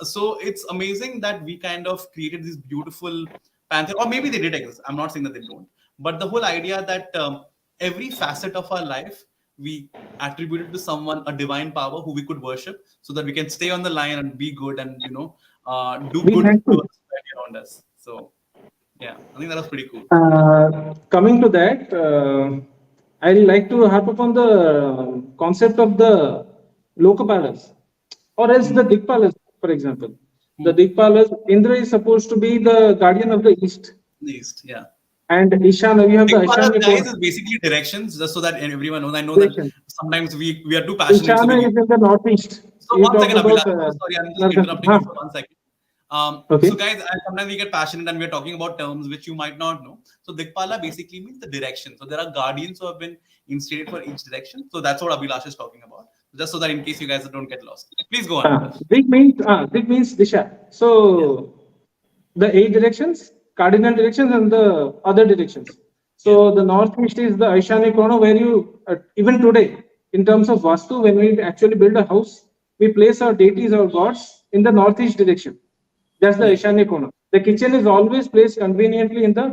So it's amazing that we kind of created this beautiful pantheon, or maybe they did exist. I'm not saying that they don't, but the whole idea that every facet of our life we attributed to someone a divine power who we could worship so that we can stay on the line and be good and do Be good to thankful. the society around us. So yeah, I think that was pretty cool. Coming to that, I'd like to harp upon the concept of the Lokapalas, or else the Hmm. Dikpalas, for example. The Hmm. Dikpalas, Indra is supposed to be the guardian of the East, Least, yeah. and Ishana, you have the Dikpalas, Ishanya guys, Kona is basically directions, just so that everyone knows. I know that direction. sometimes we are too passionate, so Ishana we. is in the northeast. So You one talked second, about Abhilash. So sorry, I'm just northern. interrupting you for 1 second. So Okay. guys, sometimes we get passionate and we're talking about terms which you might not know. So Dikpala basically means the direction. So there are guardians who have been instated for each direction. So that's what Abhilash is talking about. Just so that in case you guys don't get lost. Please go on, Abhilash. Dig means Disha. Yeah. So the eight directions, cardinal directions, and the other directions. Yeah. So the northeast is the Aishani Kona, where you even today, in terms of Vastu, when we actually build a house, we place our deities or gods in the northeast direction. That's the Yeah. Aishani Kona. The kitchen is always placed conveniently in the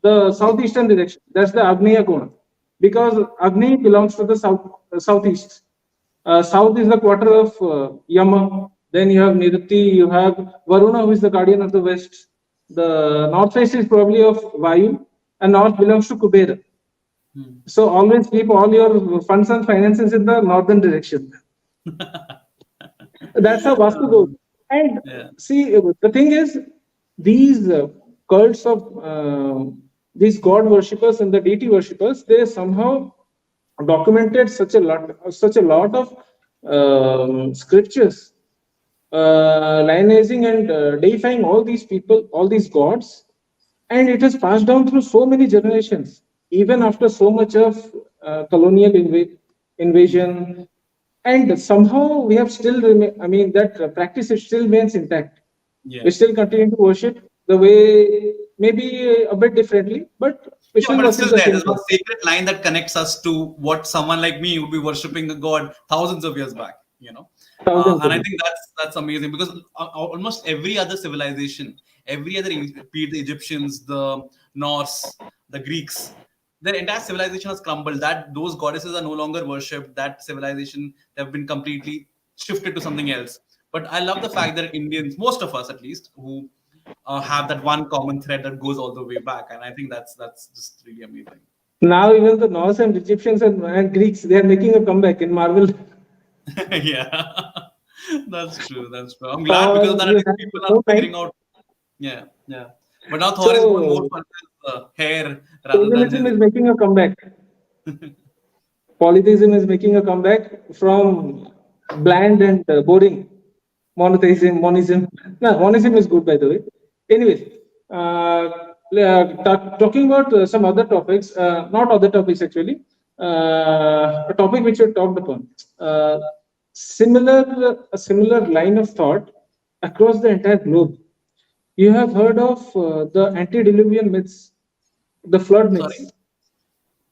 the southeastern direction. That's the Agneya Kona, because Agni belongs to the southeast. South is the quarter of Yama. Then you have Nirti, you have Varuna, who is the guardian of the west. The northwest is probably of Vayu, and north belongs to Kubera. Hmm. So always keep all your funds and finances in the northern direction. That's how Vastu goes. And Yeah. see, the thing is, these cults of these god worshippers and the deity worshippers, they somehow documented such a lot of scriptures, lionizing and deifying all these people, all these gods, and it has passed down through so many generations, even after so much of colonial invasion, and somehow we have still that practice is still remains intact. We Yeah. still continue to worship the way, maybe a bit differently, but we Yeah, still but it's worship still the there. same There's one God. sacred line that connects us to what someone like me would be worshiping a god thousands of years back. Thousands And of I them. think that's amazing because almost every other civilization, every other, be it the Egyptians, the Norse, the Greeks, their entire civilization has crumbled. That those goddesses are no longer worshipped. That civilization, they've been completely shifted to something else. But I love the fact that Indians, most of us at least, who have that one common thread that goes all the way back, and I think that's just really amazing. Now even the Norse and Egyptians and Greeks, they are making a comeback in Marvel. Yeah, that's true. That's true. I'm glad because of that. I You think have people are no time. figuring out. Yeah, yeah. But now Thor is more So fun with hair rather than paganism his. is making a comeback. Polytheism is making a comeback from bland and boring monism. No, monism is good, by the way. Anyways, talking about some other topics, not other topics actually, a topic which you talked upon. Uh, a similar line of thought across the entire globe. You have heard of the antediluvian myths, the flood Sorry? myths,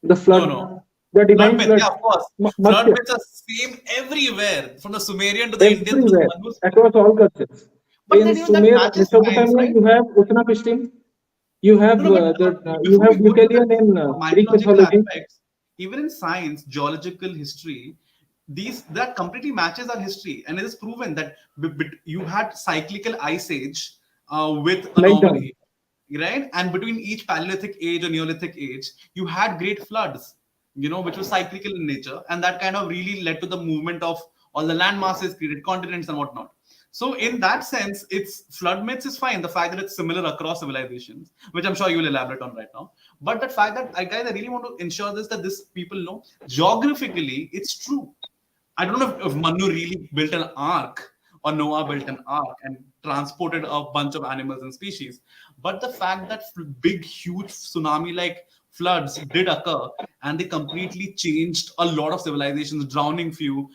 the No, no. flood, the Flood divine myth, flood, yeah, of course. Flood Matsya, myths are same everywhere, from the Sumerian to the Indian to the everywhere, Manus. across all cultures. But In then even that Sumer, matches science, Mesopotamia, right? you have Utnapishtim, No, no, but you before have we go to the Deucalion in Greek mythological mythology. aspects, even in science, geological history, these that completely matches our history, and it is proven that you had cyclical ice age with a normal Meltdown. age, right? And between each Paleolithic age or Neolithic age, you had great floods, which was cyclical in nature, and that kind of really led to the movement of all the land masses, created continents and whatnot. So in that sense, it's flood myths is fine. The fact that it's similar across civilizations, which I'm sure you will elaborate on right now. But the fact that I really want to ensure this that this people know geographically it's true. I don't know if Manu really built an ark or Noah built an ark and transported a bunch of animals and species. But the fact that big, huge tsunami like floods did occur and they completely changed a lot of civilizations, drowning few,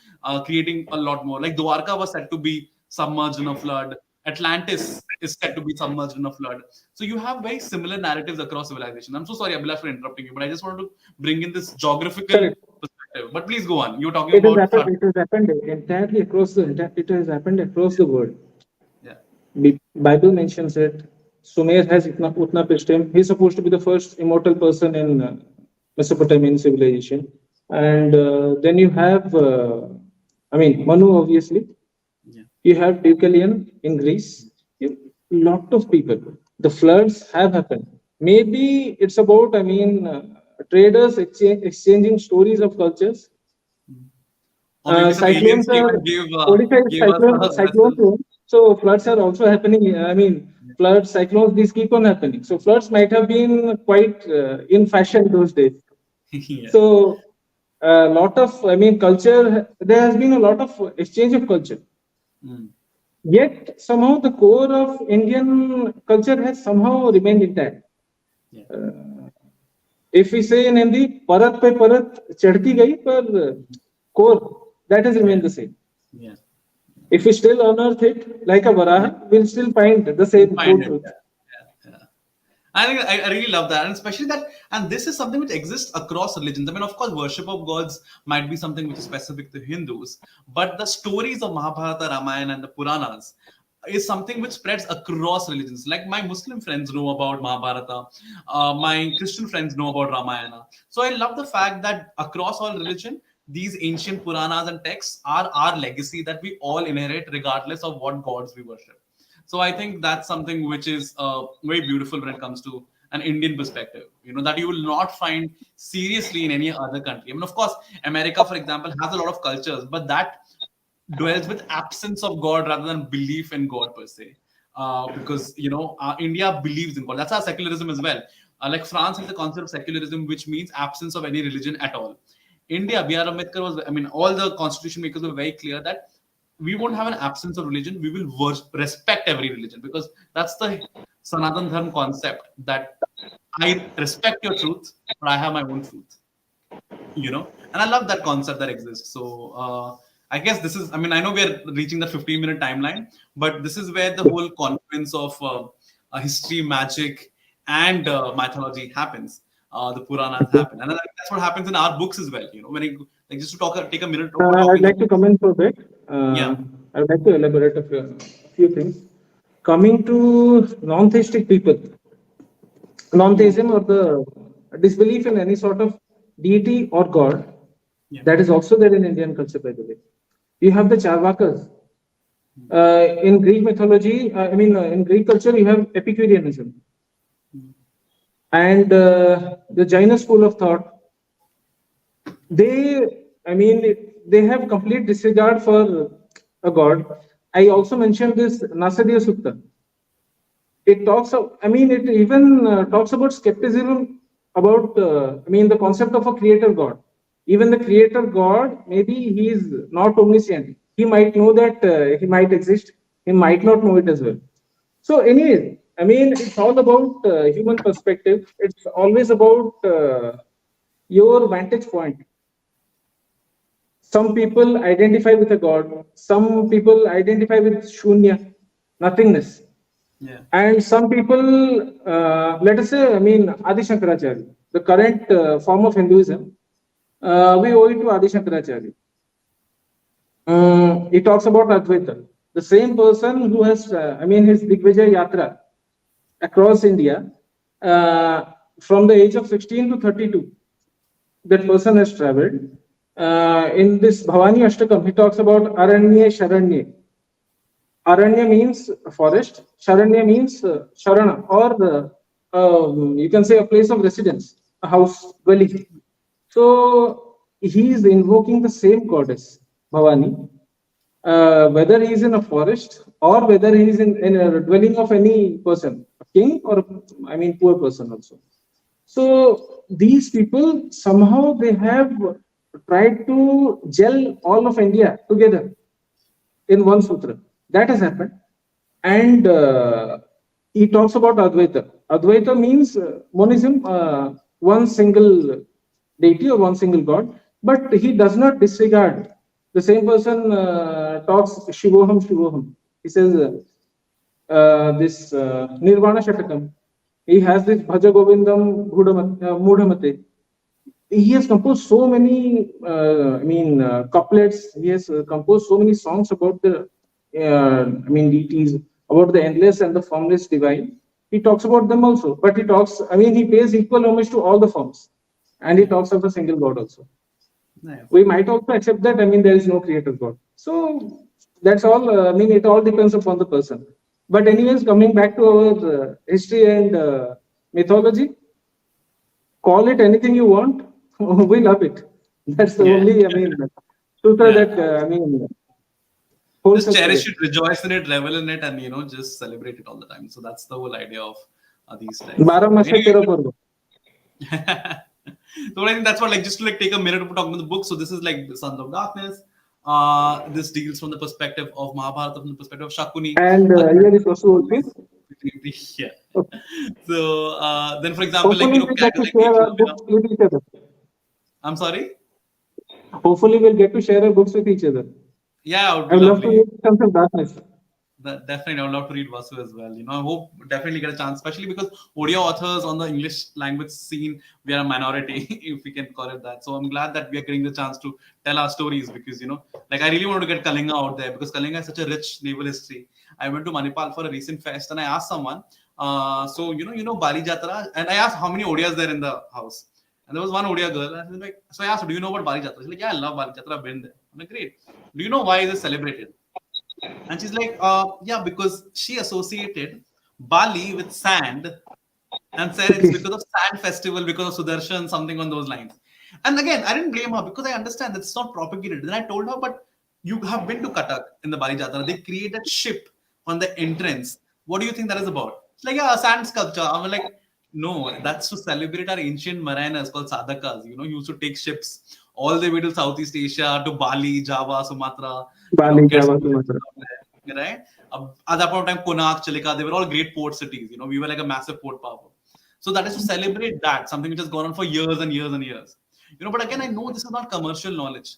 creating a lot more. Like Dwarka was said to be submerged in a flood. Atlantis is said to be submerged in a flood. So you have very similar narratives across civilization. I'm so sorry, Abhilash, for interrupting you, but I just wanted to bring in this geographical Correct. perspective. But please go on. You're talking It has about happened. flood. It has happened entirely across it has happened across the world. Yeah. Bible mentions it. Sumer has Utnapishtim. He's supposed to be the first immortal person in Mesopotamian civilization. And then you have, Manu, obviously. Yeah. You have Deucalion in Greece. Lot of people. The floods have happened. Maybe it's about, traders exchanging stories of cultures. Or maybe some aliens Cyclones came are and Odisha is gave us a cyclone vessel. zone, so floods are also happening. Floods, cyclones, these keep on happening. So floods might have been quite in fashion those days. Yeah. So a lot of, culture. There has been a lot of exchange of culture. Mm. Yet somehow the core of Indian culture has somehow remained intact. Yeah. If we say in Hindi, "Parat pe parat chadti gayi," पर core that has Yeah. remained the same. Yeah. If we still unearth it like a Varaha, we'll still find the We'll same core find it. truth. Yeah. Yeah. I think I really love that, and especially that, and this is something which exists across religions. I mean, of course, worship of gods might be something which is specific to Hindus, but the stories of Mahabharata, Ramayana, and the Puranas is something which spreads across religions. Like my Muslim friends know about Mahabharata, my Christian friends know about Ramayana. So I love the fact that across all religion, these ancient Puranas and texts are our legacy that we all inherit, regardless of what gods we worship. So I think that's something which is very beautiful when it comes to an Indian perspective. That you will not find seriously in any other country. I mean, of course, America, for example, has a lot of cultures, but that dwells with absence of God rather than belief in God per se. Because India believes in God. That's our secularism as well. Like France has the concept of secularism, which means absence of any religion at all. India, B.R. Ambedkar was, I mean, all the constitution makers were very clear that we won't have an absence of religion. We will respect every religion because that's the Sanatan Dharma concept that I respect your truth, but I have my own truth. And I love that concept that exists. So I guess this is, I mean, I know we're reaching the 15-minute timeline, but this is where the whole confluence of history, magic, and mythology happens. The Puranas happen, and that's what happens in our books as well. When like just to take a minute over I'd talking like about. to comment for a bit. Yeah. I would like to elaborate a few things. Coming to non-theistic people, non-theism or the disbelief in any sort of deity or god, Yeah. that is also there in Indian culture, by the way. You have the Charvakas. In Greek mythology, in Greek culture, you have Epicureanism. And the Jaina school of thought, they, they have complete disregard for a god. I also mentioned this Nasadiya Sutta. it talks of, I mean, it even talks about skepticism about, I mean, the concept of a creator God. Even the creator God, maybe he is not omniscient. He might know that he might exist. He might not know it as well. So, anyways, I mean, it's all about human perspective. It's always about your vantage point. Some people identify with a god. Some people identify with shunya, nothingness. Yeah. And some people, let us say, I mean, Adi Shankaracharya, the current form of Hinduism, we owe it to Adi Shankaracharya. He talks about Advaita, the same person who has, I mean, his Digvijay Yatra across India from the age of 16 to 32. That person has traveled. In this Bhavani Ashtakam, he talks about Aranya Sharanya. Aranya means forest, Sharanya means Sharana, or you can say a place of residence, a house, dwelling. So he is invoking the same goddess, Bhavani, whether he is in a forest or whether he is in a dwelling of any person, a king or, I mean, poor person also. So these people somehow they have tried to gel all of India together in one sutra. That has happened. And he talks about Advaita. Advaita means monism, one single deity or one single god, but he does not disregard. The same person talks Shivoham, Shivoham. He says this Nirvana Shatakam. He has this Bhaja Govindam Mudhamate. He has composed so many, I mean, couplets. He has composed so many songs about the, I mean, deities, about the endless and the formless divine. He talks about them also, but he talks, I mean, he pays equal homage to all the forms, and he talks of a single God also. Nice. We might also accept that, I mean, there is no creator God. So that's all. I mean, it all depends upon the person. But anyways, coming back to our history and mythology, call it anything you want. We love it. That's the Yeah. only, I mean, sutra Yeah. that, I mean, holds Just us cherish together. it, rejoice in it, revel in it, and just celebrate it all the time. So that's the whole idea of these times. Bara So Masha anyway, Tera Parva. so I think that's what, like, just to like take a minute to talk about the book. So this is like the Sons of Darkness. This deals from the perspective of Mahabharata, from the perspective of Shakuni. And here is Vasu also. Yeah. So then, for example, like Hopefully, we get characters to like share our Eklavya. books with each other. I'm sorry. Hopefully, we'll get to share our books with each other. Yeah, it would I be would love to lovely. read Sons of Darkness. Definitely, I would love to read Vasu as well. I hope definitely get a chance, especially because Odia authors on the English language scene, we are a minority, if we can call it that. So I'm glad that we are getting the chance to tell our stories because, like I really wanted to get Kalinga out there because Kalinga is such a rich naval history. I went to Manipal for a recent fest and I asked someone, so Bali Jatra, and I asked how many Odias there in the house. And there was one Odia girl, and I was like, so I asked, do you know about Bali Jatra? She's like, yeah, I love Bali Jatra, I've been there. I'm like, great. Do you know why is it celebrated? And she's like, yeah, because she associated Bali with sand and said it's Okay. because of sand festival, because of Sudarshan, something on those lines. And again, I didn't blame her because I understand that's not propagated. Then I told her, but you have been to Cuttack in the Bali Jatara. They created ship on the entrance. What do you think that is about? It's like, yeah, a sand sculpture. I'm like, no, that's to celebrate our ancient mariners called Sadakas. Who used to take ships all the way to Southeast Asia, to Bali, Java, Sumatra, Bali, catch Java, Sumatra. right? At that point of time, Konark, Chilika, they were all great port cities. We were like a massive port power. So that is to celebrate that, something which has gone on for years and years and years. But again, I know this is not commercial knowledge,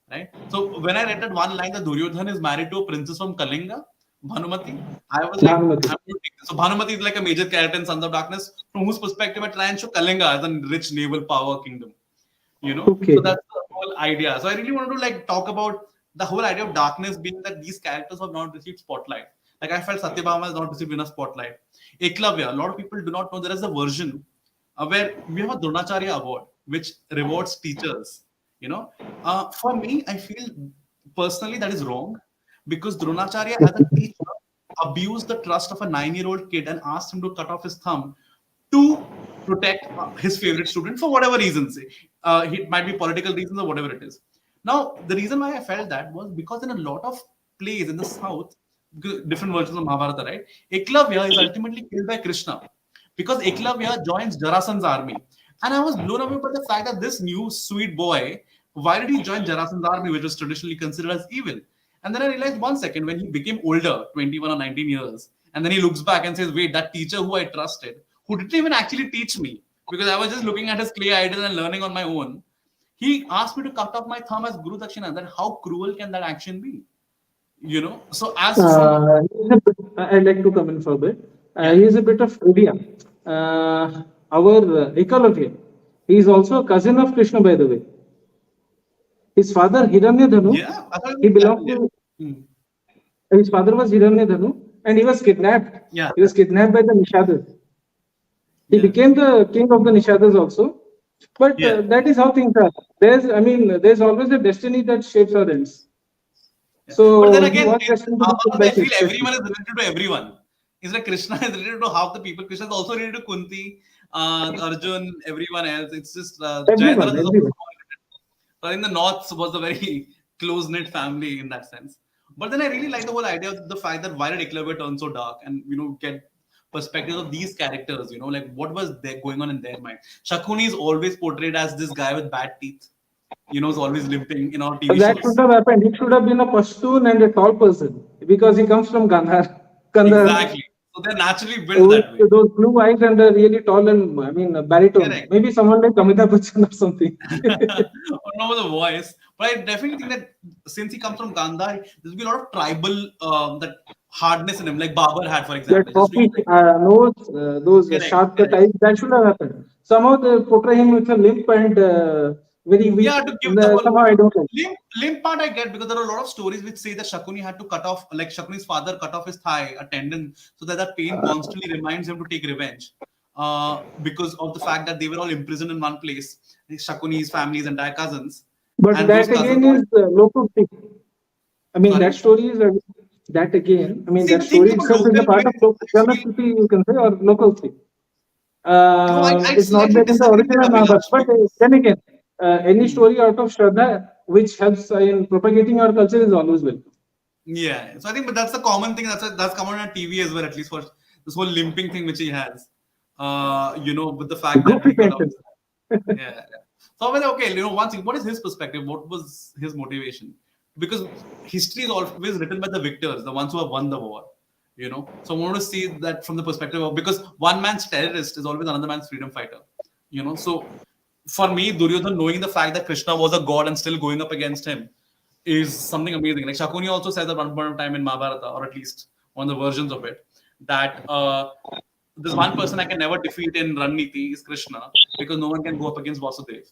right? So when I read that one line that Duryodhan is married to a princess from Kalinga, Bhanumati, I was like, Bhanumati. I'm going to take this. So Bhanumati is like a major character in Sons of Darkness, from whose perspective I try and show Kalinga as a rich naval power kingdom. So Okay. that's the whole idea. So I really wanted to like talk about the whole idea of darkness being that these characters have not received spotlight. Like I felt Satyabhama has not received enough spotlight. Eklavya, a lot of people do not know there is a version where we have a Dronacharya award which rewards teachers. For me, I feel personally that is wrong because Dronacharya as a teacher abused the trust of a 9-year-old kid and asked him to cut off his thumb to protect his favorite student for whatever reasons. It might be political reasons or whatever it is. Now, the reason why I felt that was because in a lot of plays in the South, different versions of Mahabharata, right? Eklavya is ultimately killed by Krishna because Eklavya joins Jarasan's army. And I was blown away by the fact that this new sweet boy, why did he join Jarasan's army, which was traditionally considered as evil? And then I realized 1 second when he became older, 21 or 19 years, and then he looks back and says, wait, that teacher who I trusted, who didn't even actually teach me, because I was just looking at his clay idol and learning on my own, he asked me to cut off my thumb as Guru Dakshina. Then how cruel can that action be? So as from I'd like to come in for a bit. yeah, He is a bit of trivia. Our Ekalavya, he is also a cousin of Krishna, by the way. His father Hiranyadhanu, yeah, I thought it he was belonged Cavalier. to Hmm. his father was Hiranyadhanu, and he was kidnapped. Yeah, He was kidnapped by the Nishadas. He yeah, became the king of the Nishadas also. But yeah, that is how things are. There's always a destiny that shapes our ends. yeah. But then So he again, was in destined to be killed Mahabharata, by I feel Krishna. everyone is related to everyone. It's like Krishna is related to half the people. Krishna is also related to Kunti, Arjun, everyone else. It's just Everyone, Jayadratha is also everyone. related. So I think the North was a very close knit family in that sense. But then I really like the whole idea of the fact that why did Eklavya turn so dark, and get perspectives of these characters. Like what was there going on in their mind. Shakuni is always portrayed as this guy with bad teeth. Is always limping in our TV That should shows. have happened. He should have been a Pashtun and a tall person because he comes from Gandhar. Kandahar. Exactly. So they're naturally built that way. With those blue eyes and a really tall and baritone. Correct. Maybe someone like Amitabh Bachchan or something. Or not with the voice. But I definitely think that since he comes from Gandhar, there's be a lot of tribal that hardness in him, like Babar had, for That example. Just to coffee nose, those correct, sharp cut correct. eyes, that should have happened. Somehow they portray him with a limp and very Yeah, weak. to give the whole Somehow I don't like. limp part I get because there are a lot of stories which say that Shakuni had to cut off, like Shakuni's father cut off his thigh, a tendon, so that that pain constantly reminds him to take revenge. Because of the fact that they were all imprisoned in one place, Shakuni's family's entire cousins, But and those that cousins again all is local. I mean, that sorry. story is that again. I mean, See, that the thing story about itself is local a part of myth, I feel locality, you can say, or locality. no, I It's not slightly there in the disagree with original Mahabharata. Abhilash But because then again, any hmm, story out of Shraddha which helps in propagating our culture is always welcome. yeah. So I think, but that's the common thing that's common on TV as well, at least for this whole limping thing which he has. With the fact that Goofy he cut off pension. his yeah. Yeah. So I was like, okay, one thing, what is his perspective? What was his motivation? Because history is always written by the victors, the ones who have won the war. So I want to see that from the perspective of because one man's terrorist is always another man's freedom fighter. So for me, Duryodhan knowing the fact that Krishna was a god and still going up against him is something amazing. Like Shakuni also says at one point of time in Mahabharata, or at least one of the versions of it, that there's one person I can never defeat in Raniti is Krishna because no one can go up against Vasudev.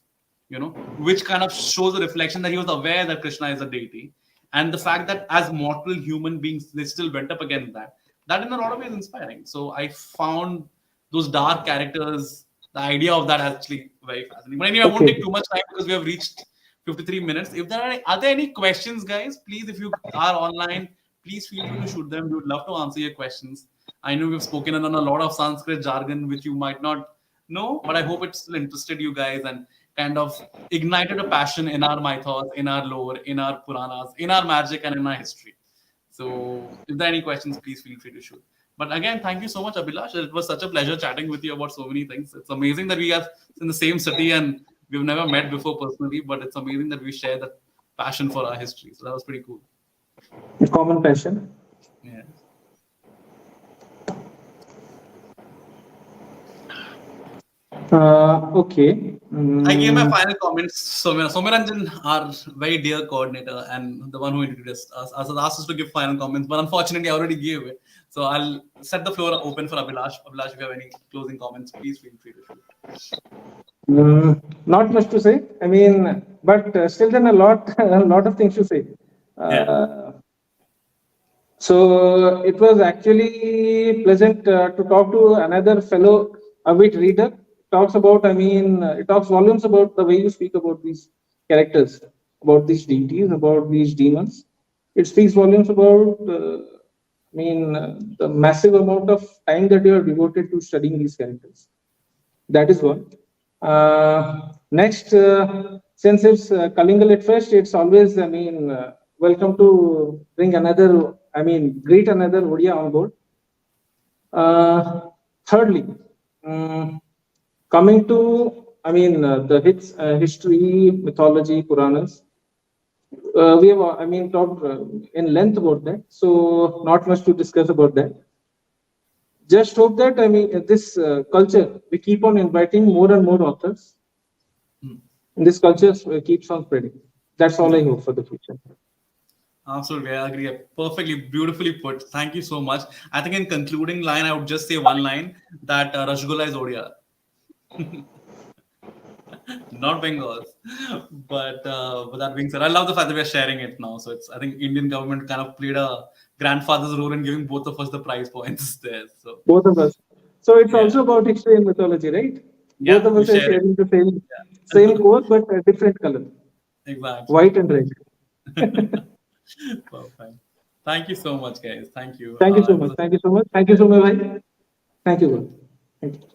Which kind of shows a reflection that he was aware that Krishna is a deity, and the fact that as mortal human beings they still went up against that. That in a lot of ways inspiring. So I found those dark characters, the idea of that actually very fascinating. But anyway, I won't Okay. take too much time because we have reached 53 minutes. If are there any questions, guys? Please, if you are online, please feel free to shoot them. We would love to answer your questions. I know we've spoken on a lot of Sanskrit jargon, which you might not know, but I hope it still interested you guys and kind of ignited a passion in our mythos, in our lore, in our Puranas, in our magic, and in our history. So, if there are any questions, please feel free to shoot. But again, thank you so much, Abhilash. It was such a pleasure chatting with you about so many things. It's amazing that we are in the same city and we've never met before personally, but it's amazing that we share that passion for our history. So that was pretty cool. A common passion. Yeah. Okay. I gave my final comments. Somiranjan, our very dear coordinator and the one who introduced us, asked us to give final comments, but unfortunately, I already gave it. So I'll set the floor open for Abhilash. Abhilash, if you have any closing comments, please feel free to shoot. Not much to say. I mean, but still, then a lot, a lot of things to say. Yeah. So it was actually pleasant to talk to another fellow avid reader. Talks about, I mean, it talks volumes about the way you speak about these characters, about these deities, about these demons. It speaks volumes about, the massive amount of time that you are devoted to studying these characters. That is one. Next, since it's Kalinga Lit Fest, it's always, welcome to bring another greet another Odia on board. Thirdly, coming to the history, mythology, Puranas. We have talked in length about that, so not much to discuss about that. Just hope that this culture, we keep on inviting more and more authors. And this culture keeps on spreading. That's all I hope for the future. Absolutely, I agree. Perfectly, beautifully put. Thank you so much. I think in concluding line, I would just say one line that Rasgulla is Odia, not Bengals. But with that being said, I love the fact that we're sharing it now. So it's I think Indian government kind of played a grandfather's role in giving both of us the prize points there. So Both of us. So it's yeah, also about history and mythology, right? Both yeah, of we us are share it. sharing the Yeah. same core, but a different color, Exactly. white and red. Perfect. Thank you so much, guys. Thank you. Thank you so It was much. a Thank you so much. Thank you so much. Thank you. Thank you.